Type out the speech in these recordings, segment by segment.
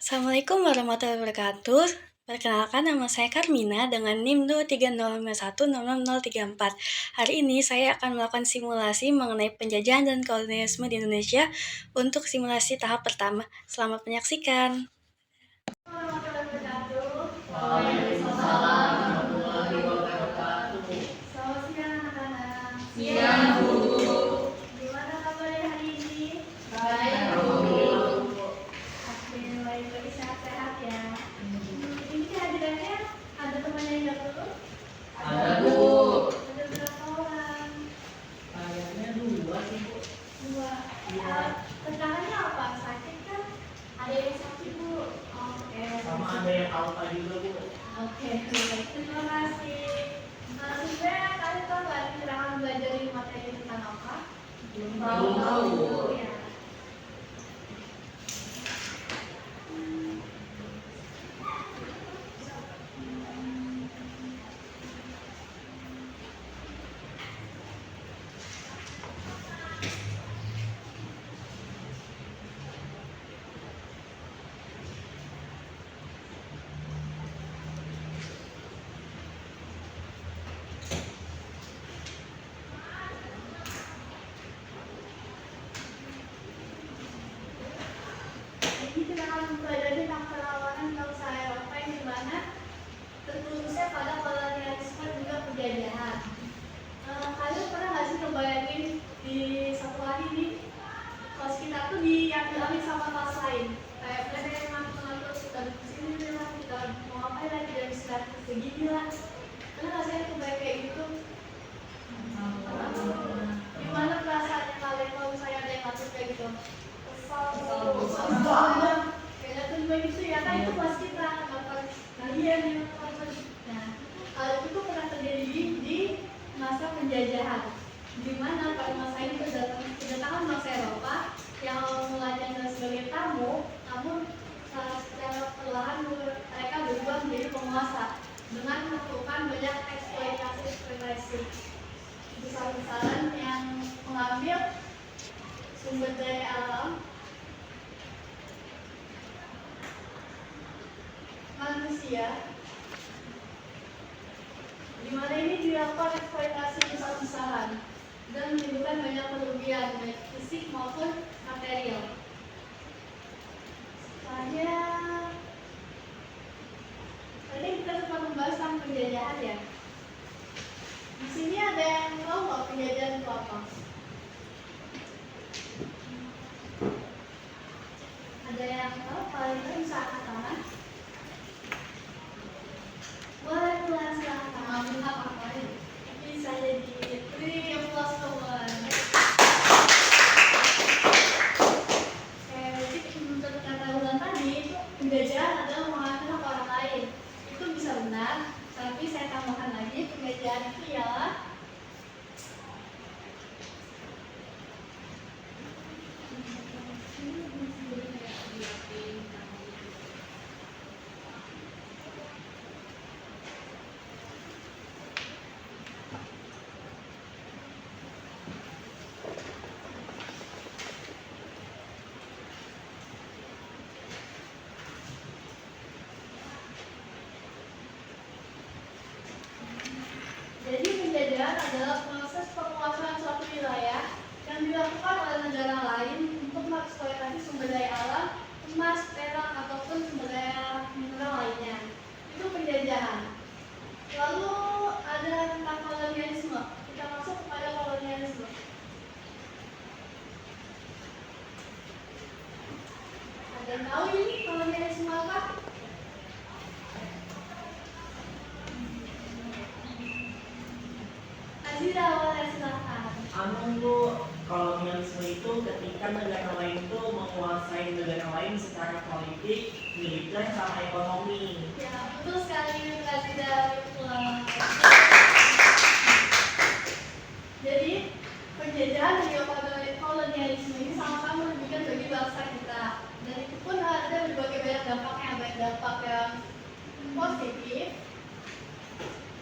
Assalamualaikum warahmatullahi wabarakatuh. Perkenalkan nama saya Karmina dengan NIM 230510034. Hari ini saya akan melakukan simulasi mengenai penjajahan dan kolonialisme di Indonesia untuk simulasi tahap pertama. Selamat menyaksikan. Warahmatullahi wabarakatuh. Waalaikumsalam warahmatullahi wabarakatuh. Selamat siang anak-anak. Siang, Bu. Gimana kabarnya hari ini? Baik, Bu. Baik, sehat-sehat ya. Ini hadirannya ada temannya yang nggak perlu? Ada, Bu. Ada berapa orang? Kayaknya 2 sih, Bu. 2. Iya. Tentangannya apa? Sakit kan? Ada yang sakit, Bu. Oke. Sama ada yang alfa juga, Bu. Oke, baik. Terima kasih. Sebenarnya kalian tahu nggak kita akan belajar materi tentang apa? Belum tahu, Bu. Ya. Ini kita akan mempelajari tentang perlawanan bangsa Eropa yang dimana tertulisnya pada kolonialisme dan juga penjajahan. Kalian pernah nggak sih ngebayangin di satu hari ini kelas kita tuh diambil alih sama kelas lain? Kayak mereka emang mengatur kita di sini lah, kita mau ngapain lagi dari istirahat segini lah. Pernah nggak sih kebayang kayak gitu? Gimana perasaannya kalian kalau misalnya ada yang ngatur kayak gitu? Kesal banget. Kayaknya tuh begitu ya kan itu kelas kita, kenapa kalian yang ngatur? Nah, hal itu tuh pernah terjadi di masa penjajahan, di mana pada masa ini kedatangan bangsa Eropa yang melayani sebagai tamu, namun secara perlahan mereka berubah menjadi penguasa dengan melakukan banyak eksploitasi besar-besaran yang mengambil sumber daya alam manusia, di mana ini dilakukan eksploitasi besar-besaran dan menimbulkan banyak kerugian baik fisik maupun material. Tadi kita sempat membahas tentang penjajahan ya. Di sini ada yang tahu nggak penjajahan itu apa? Ada yang tahu? Paling nggak bisa angkat tangan. Boleh pulang silahkan. Ambil apa ya? Bisa jadi 3 plus teman. Jadi menurut kata ulang tadi itu penjajahan adalah mengambil hak orang lain. Itu bisa benar, tapi saya tambahkan lagi penjajahan itu ialah jadi penjajahan adalah proses penguasaan suatu wilayah yang dilakukan oleh negara lain untuk mengeksploitasi sumber daya alam, emas, perak, ataupun sumber daya mineral lainnya. Itu penjajahan. Lalu ada tentang kolonialisme. Kita masuk kepada kolonialisme. Ada yang tahu ini kolonialisme apa? Azira, boleh silakan. Bu, kolonialisme itu ketika negara lain itu menguasai negara lain secara politik, militer, sama ekonomi. Ya, betul sekali Kak Azira. Jadi, penjajahan dan juga kolonialisme ini sama-sama merugikan bagi bangsa kita. Dan itu pun ada berbagai banyak dampaknya, baik dampak yang positif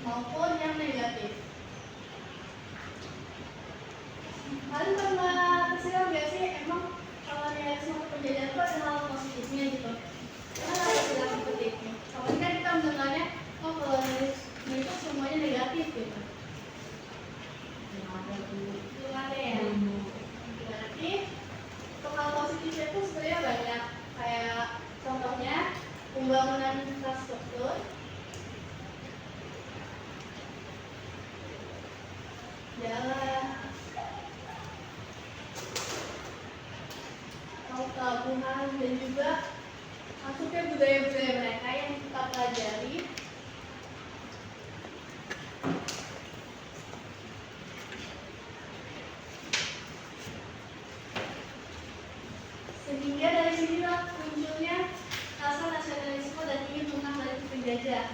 maupun yang negatif. Kalian pernah tersiram gak sih emang kolonialisme penjajahan itu ada hal positifnya gitu? juga masuknya budaya-budaya mereka yang kita pelajari. Sehingga dari sinilah munculnya rasa nasionalisme dan ingin menang dari penjajah.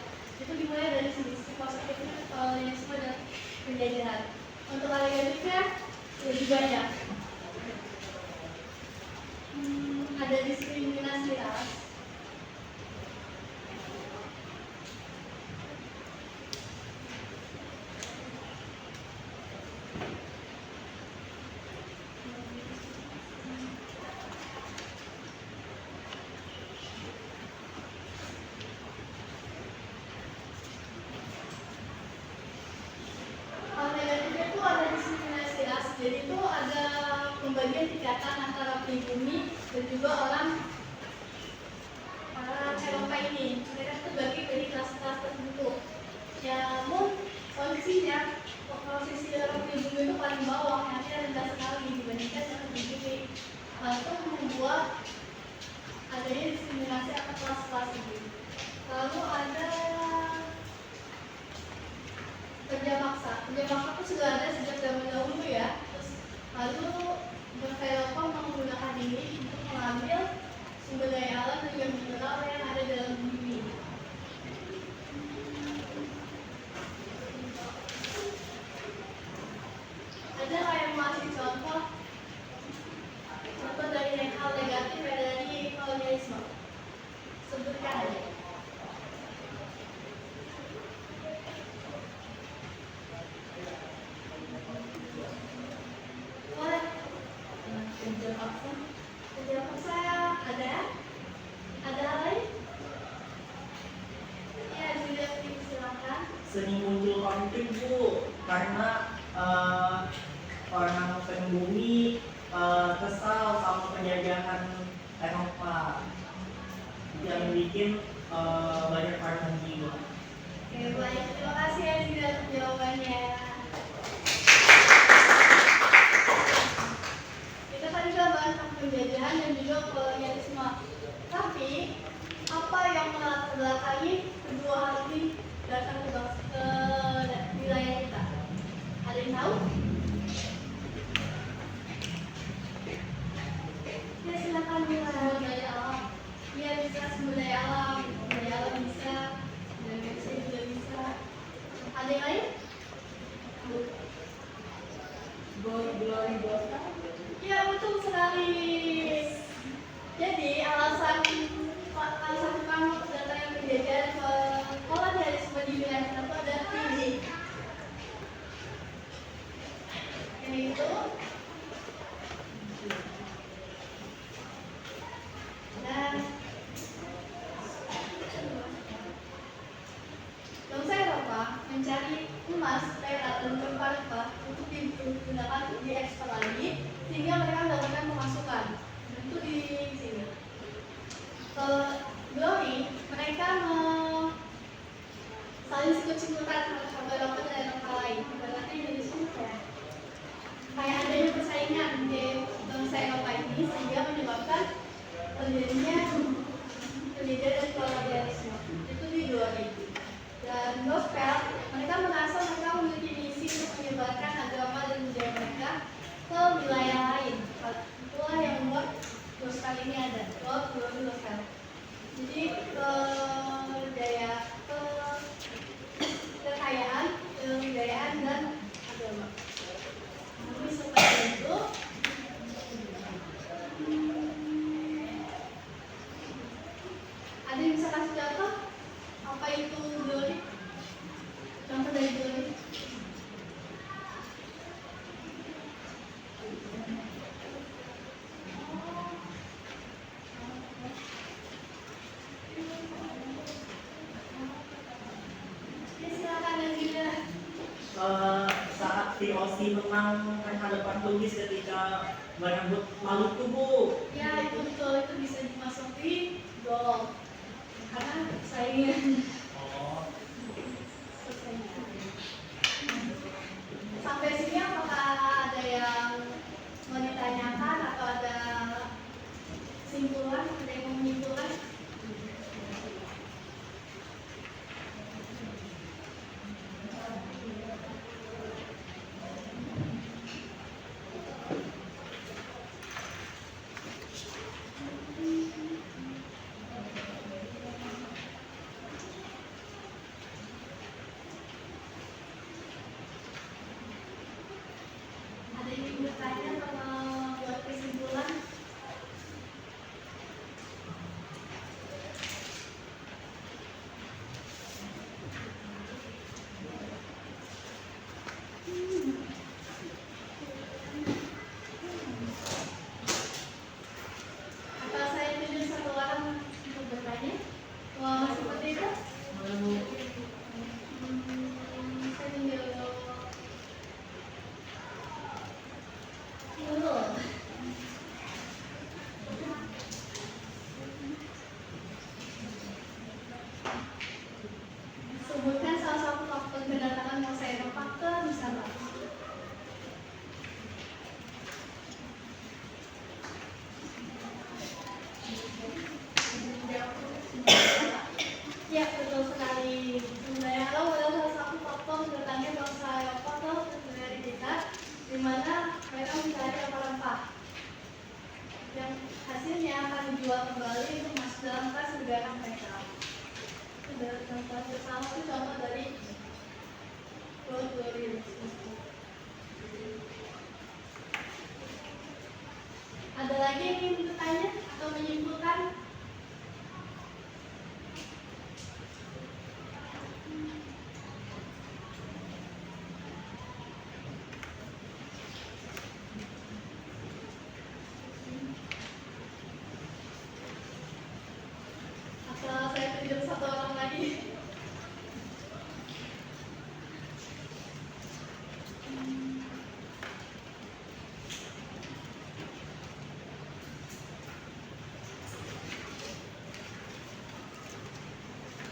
Itu dimulai dari sini, positifnya kolonialisme dan penjajahan. Untuk hal negatifnya lebih banyak. Ada diskriminasi ras. Hal negatifnya itu ada diskriminasi ras. Jadi itu ada pembagian tingkatan antara pribumi dan juga orang Eropa ini. Mereka terbagi dari kelas-kelas tertentu. Namun posisinya posisi orang pribumi itu paling bawah, nanti rendah sekali dibandingkan dengan pribumi. Hal itu membuat adanya diskriminasi atas kelas-kelas ini. Lalu ada kerja paksa. Kerja paksa itu sudah ada sejak zaman dahulu ya. Lalu bangsa Eropa menggunakan ini untuk mengambil sumber daya alam dan juga mineral yang ada dalam bumi. Ada nggak yang masih contoh dari hal negatif dari kolonialisme? Sebutkan aja. Boleh. Kerja paksa. Kerja paksa ada? Ada hal lain? Ya, sudah silakan. Sering muncul konflik Bu, karena orang pribumi kesal sama penjajahan Eropa yang bikin banyak korban jiwa. Oke, baik. Terima kasih ya Zida untuk jawabannya. Kita tadi sudah bahas tentang penjajahan dan juga kolonialisme. Tapi apa yang melatar belakangi kedua hal ini datang ke wilayah kita? Ada yang tahu? Ya silakan sumber daya alam. Iya bisa sumber daya alam bisa, dan bisa juga bisa. Ada yang lain? Glory Bosa. Ya betul sekali. Jadi alasan utama datangnya penjajahan ke kolonialisme di wilayah kita itu ada tinggi. Yaitu dan bangsa Eropa mencari emas, perak, dan rempah-rempah untuk digunakan diekspor lagi sehingga mereka mendapatkan pemasukan. Dan itu di sini. Kalau Glory, mereka saling sikut-sikutan antara Eropa dan Eropa lain. Berarti dari sini kayak adanya persaingan di bangsa Eropa ini sehingga menyebabkan terjadinya penjajahan dan kolonialisme. Itu di Glory. Dan Gospel, mereka merasa mereka memiliki misi untuk menyebarkan agama dan budaya mereka ke wilayah lain. Itulah yang membuat Gospel ini ada. Glory Gospel. Jadi kekayaan, kebudayaan dan agama. Jadi seperti itu. Ada yang bisa kasih contoh? Apa itu Glory? Contoh dari Glory? Ya silakan Nazila. Saat VOC menang terhadap Portugis ketika merebut Maluku Bu. Ya itu betul, itu bisa dimasuki gol. Karena saingan. Oh, Sampai sini apakah ada yang mau ditanyakan atau ada kesimpulan? ada yang mau menyimpulkan? Ada yang ingin bertanya atau buat kesimpulan? Atau saya tunjuk satu orang untuk bertanya? Wah, seperti itu? Saya tunjuk Nurul. Sebutkan salah satu faktor kedatangan Mas Eno. Faktor bisa Pak? Ya, betul sekali. Sebenarnya alam adalah salah satu faktor kedatangan bangsa Eropa ke negara kita, di mana mereka mencari rempah-rempah yang hasilnya akan dijual kembali untuk masuk dalam kas negara mereka. Contoh pertama itu contoh dari World Tourism. Ada lagi yang ingin bertanya atau menyimpulkan? Atau saya tunjuk satu orang lagi?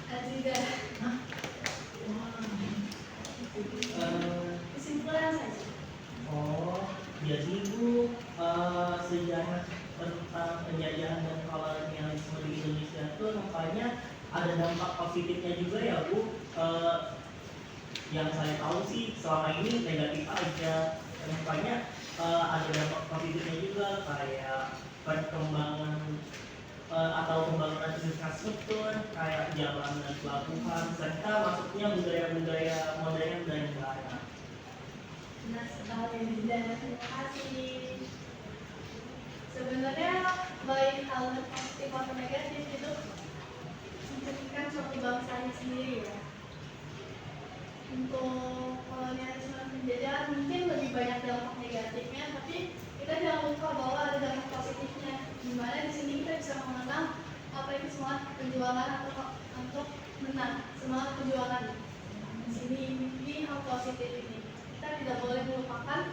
Aziza, kesimpulan saja. Jadi Bu, sejarah tentang penjajahan dan kolonialisme di Indonesia itu nampaknya ada dampak positifnya juga ya Bu. Yang saya tahu sih selama ini negatif aja. Nampaknya ada dampak positifnya juga kayak perkembangan atau pembangunan infrastruktur kayak jalan dan pelabuhan serta masuknya budaya-budaya modern dan barat. Benar sekali, dan terima kasih. Sebenarnya baik hal positif atau negatif itu mencerminkan suatu bangsanya sendiri ya. Untuk kolonialisme dan penjajahan mungkin lebih banyak dampak negatifnya, tapi kita jangan lupa bahwa ada dampak positifnya. Di mana di sini kita bisa mengenal apa itu semangat perjuangan atau untuk menang, semangat perjuangan. Di sini ini hal positif ini. Kita tidak boleh melupakan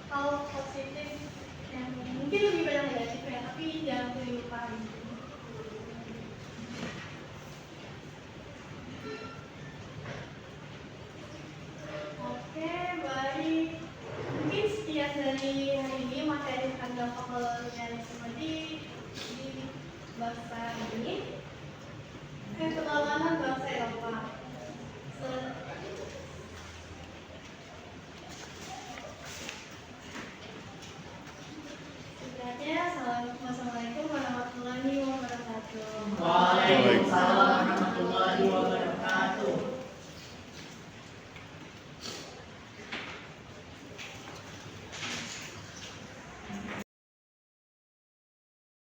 hal positif yang mungkin lebih banyak negatifnya, tapi jangan dilupakan. Oke, baik. Mungkin sekian dari hari ini materi tentang kolonialisme di bangsa ini. Keterlaluan bangsa Eropa.